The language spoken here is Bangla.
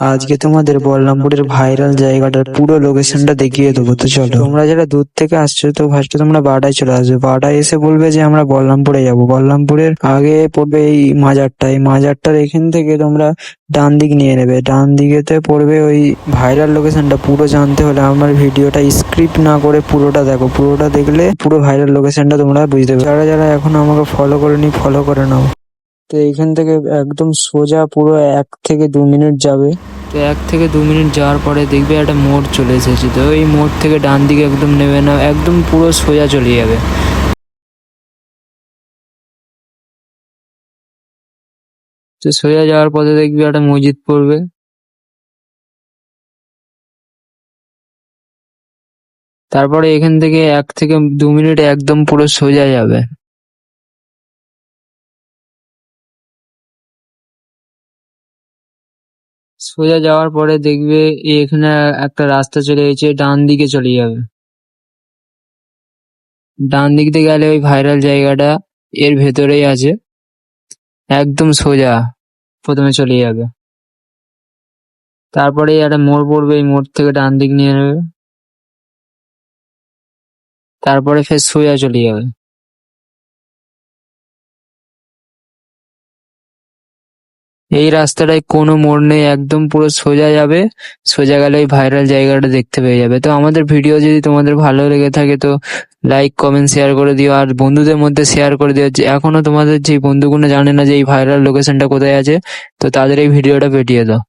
আজকে তোমাদের বলরামপুরের ভাইরাল জায়গাটার পুরো লোকেশনটা দেখিয়ে দেবো। তো চলো, তোমরা যারা দূর থেকে আসছো তো ফার্স্টে তোমরা বাডায় চলে আসবে। বাডায় এসে বলবে যে আমরা বলরামপুরে যাবো। বলরামপুরের আগে পড়বে এই মাজারটা, এই মাজারটার এখান থেকে তোমরা ডান দিক নিয়ে নেবে। ডান দিকেতে পড়বে ওই ভাইরাল লোকেশনটা। পুরো জানতে হলে আমার ভিডিওটা স্ক্রিপ্ট না করে পুরোটা দেখো। পুরোটা দেখলে পুরো ভাইরাল লোকেশনটা তোমরা বুঝতে পারবে। যারা যারা এখনো আমাকে ফলো করেনি ফলো করে নাও। তো এইখান থেকে একদম সোজা পুরো 1 থেকে 2 মিনিট যাবে। তো 1 থেকে 2 মিনিট যাওয়ার পরে দেখবে একটা মোড় চলে এসেছে। তো এই মোড় থেকে ডান দিকে একদম নেবে না, একদম পুরো সোজা চলে যাবে। তো সোজা যাওয়ার পথে দেখবি একটা মসজিদ পড়বে। তারপরে এখান থেকে 1 থেকে 2 মিনিট একদম পুরো সোজা যাবে। সোজা যাওয়ার পরে দেখবে এখানে একটা রাস্তা চলে গেছে, ডান দিকে চলে যাবে। ডান দিক দিয়ে গেলে ওই ভাইরাল জায়গাটা এর ভেতরেই আছে, একদম সোজা প্রথমে চলে যাবে। তারপরে একটা মোড় পড়বে, এই মোড় থেকে ডান দিক নিয়ে নেবে। তারপরে ফের সোজা চলে যাবে। এই রাস্তাটায় কোনো মোড় নেই, একদম পুরো সোজা যাবে। সোজা গেলে ওই ভাইরাল জায়গাটা দেখতে পেয়ে যাবে। তো আমাদের ভিডিও যদি তোমাদের ভালো লেগে থাকে তো লাইক কমেন্ট শেয়ার করে দিও, আর বন্ধুদের মধ্যে শেয়ার করে দিও। যে এখনো তোমাদের যে বন্ধুগুলো জানে না যে এই ভাইরাল লোকেশনটা কোথায় আছে, তো তাদের এই ভিডিওটা পাঠিয়ে দাও।